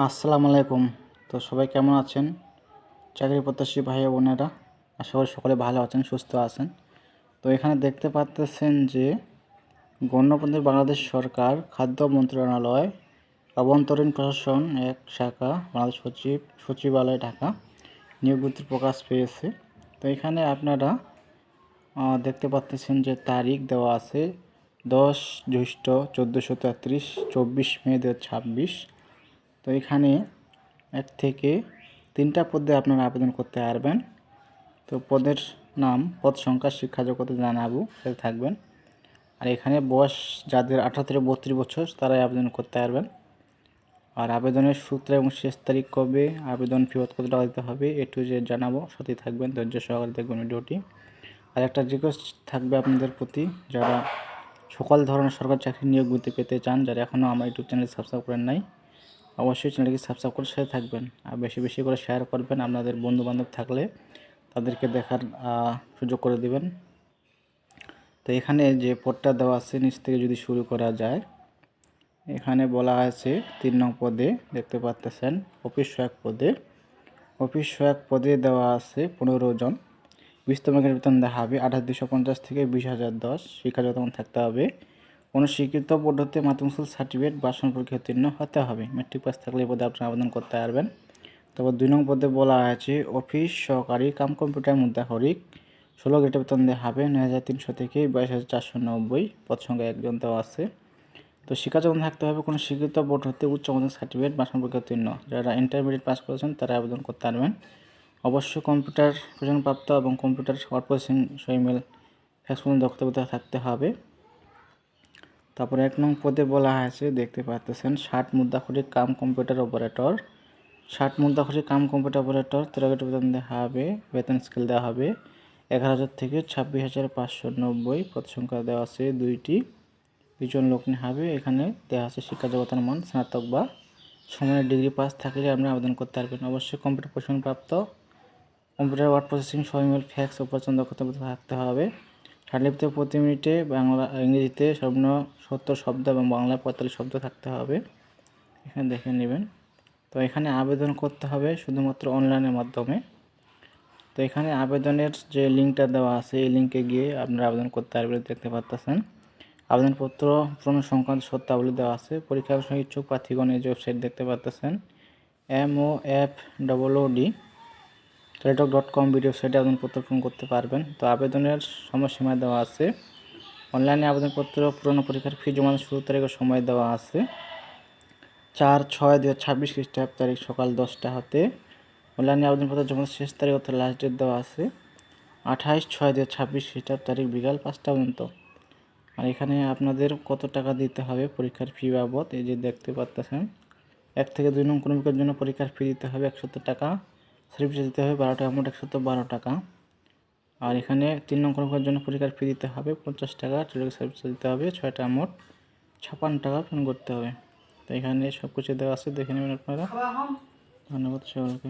আসসালামু আলাইকুম। তো সবাই কেমন আছেন? চাকরি প্রত্যাশী ভাই ও বোনেরা, আশা করি সকলে ভালো আছেন, সুস্থ আছেন। তো এখানে দেখতে পাচ্তেছেন যে গণপ্রজাতন্ত্রী বাংলাদেশ সরকার খাদ্য মন্ত্রণালয় অভ্যন্তরীণ প্রশাসন এক শাখা বাংলাদেশ সচিবালয় ঢাকা নিয়োগ বিজ্ঞপ্তি প্রকাশ পেয়েছে। তো এখানে আপনারা দেখতে পাচ্তেছেন যে তারিখ দেওয়া আছে 10 জ্যৈষ্ঠ 1433, 24 মে 2026। তো এখানে 1 থেকে 3টা পদে আপনারা আবেদন করতে পারবেন। তো পদের নাম, পদ সংখ্যা, শিক্ষা যোগ্যতা জানাবো সাথে থাকবেন। আর এখানে বয়স যাদের 18 থেকে 32 বছর তারাই আবেদন করতে পারবেন। আর আবেদনের সূত্র এবং শেষ তারিখ কবে, আবেদন ফি কত টাকা দিতে হবে, A to Z জানাবো, সাথে থাকবেন, ধৈর্য সহকারে দেখবেন ভিডিওটি। আর একটা রিকোয়েস্ট থাকবে আপনাদের প্রতি, যারা সকল ধরনের সরকারি চাকরি নিয়োগ বিজ্ঞপ্তি পেতে চান, যারা এখনও আমার ইউটিউব চ্যানেল সাবস্ক্রাইব করেন নাই, অবশ্যই চ্যানেলটি সাবস্ক্রাইব করে সাথে থাকবেন। আর বেশি বেশি করে শেয়ার করবেন, আপনাদের বন্ধুবান্ধব থাকলে তাদেরকে দেখার সুযোগ করে দিবেন। তো এখানে যে পদটা দেওয়া আছে নিচ থেকে যদি শুরু করা যায়, এখানে বলা আছে 3 নং পদে দেখতে পাচ্ছেন অফিস সহায়ক পদে। অফিস সহায়ক পদে দেওয়া আছে 15 জন। 20তম গ্রেড বেতন দেওয়া হবে 28,250 থেকে 20,010। শিক্ষা যোগ্যতা থাকতে হবে কোনো স্বীকৃত পদ্ধতিতে মাধ্যমিক স্কুল সার্টিফিকেট বা পরীক্ষায় উত্তীর্ণ হতে হবে। মেট্রিক পাস থাকলে এই পদে আপনি আবেদন করতে পারবেন। তারপর 2 নং পদে বলা আছে অফিস সহকারী কাম কম্পিউটার মুদ্রাক্ষরিক। 16 গ্রেড বেতন দেওয়া হবে 9,300 থেকে 22,490। পদ সংখ্যা 1 জন দেওয়া আছে। তো শিক্ষা যোগ্যতা থাকতে হবে কোনো স্বীকৃত বোর্ড হতে উচ্চ মাধ্যমিক সার্টিফিকেট বা পরীক্ষায় উত্তীর্ণ। যারা ইন্টারমিডিয়েট পাস করেছেন তারা আবেদন করতে পারবেন। অবশ্যই কম্পিউটার প্রশিক্ষণপ্রাপ্ত এবং computer word processing email fax দক্ষতা থাকতে হবে। তারপরে 1 নং পদে বলা আছে দেখতে পাচ্ছেন 60 মুদ্রাক্ষরিক কাম কম্পিউটার অপারেটর। 60 মুদ্রাক্ষরিক কাম কম্পিউটার অপারেটর 13 গ্রেড বেতন দেওয়া হবে। বেতন স্কেল দেওয়া হবে 11,000 থেকে 26,590। পদ সংখ্যা দেওয়া আছে 2টি। 2 জন লোক নেওয়া হবে। এখানে দেওয়া আছে শিক্ষা যোগ্যতার মান স্নাতক বা সমানের ডিগ্রি পাস থাকলে আপনি আবেদন করতে পারবেন। অবশ্যই কম্পিউটার প্রশিক্ষণপ্রাপ্ত, computer word processing email fax operation দক্ষতা থাকতে হবে। লিপিতে প্রতি মিনিটে ইংরেজিতে সর্বনিম্ন 70 শব্দ এবং বাংলায় 45 শব্দ থাকতে হবে। এখানে দেখে নেবেন। তো এখানে আবেদন করতে হবে শুধুমাত্র অনলাইনের মাধ্যমে। তো এখানে আবেদনের যে লিঙ্কটা দেওয়া আছে এই লিঙ্কে গিয়ে আপনারা আবেদন করতে পারবেন। দেখতে পাচ্ছেন আবেদনপত্র পূরণ সংক্রান্ত শর্তাবলী দেওয়া আছে। পরীক্ষার সঙ্গে ইচ্ছুক প্রার্থীগণ এই যে ওয়েবসাইট দেখতে পাচ্ছেন MOFOOD teletalk.com ভিডিও সাইটে আবেদনপত্র পূরণ করতে পারবেন। তো আবেদনের সময়সীমা দেওয়া আছে। অনলাইনে আবেদনপত্র পূরণ পরীক্ষার ফি জমা শুরু তারিখের সময় দেওয়া আছে 4/6/2026 খ্রিস্টাব্দ তারিখ সকাল 10টা হতে। অনলাইনে আবেদনপত্র জমা শেষ তারিখ অর্থাৎ লাস্ট ডেট দেওয়া আছে 28/6/2026 খ্রিস্টাব্দ তারিখ বিকাল 5টা পর্যন্ত। আর এখানে আপনাদের কত টাকা দিতে হবে পরীক্ষার ফি বাবদ এই যে দেখতে পাচ্ছেন 1 থেকে 2 নং ক্রমিকের জন্য পরীক্ষার ফি দিতে হবে 170 টাকা। সার্টিফিকেট দিতে হবে 12টা অ্যামাউন্ট 112 টাকা। আর এখানে 3 নং ক্রমিকের জন্য পরীক্ষার ফি দিতে হবে 50 টাকা। টেলিটক সার্ভিস দিতে হবে 6টা অ্যামাউন্ট 56 টাকা পেমেন্ট করতে হবে। তো এখানে সব কিছু দেওয়া আছে, দেখে নেবেন আপনারা। ধন্যবাদ সবাইকে।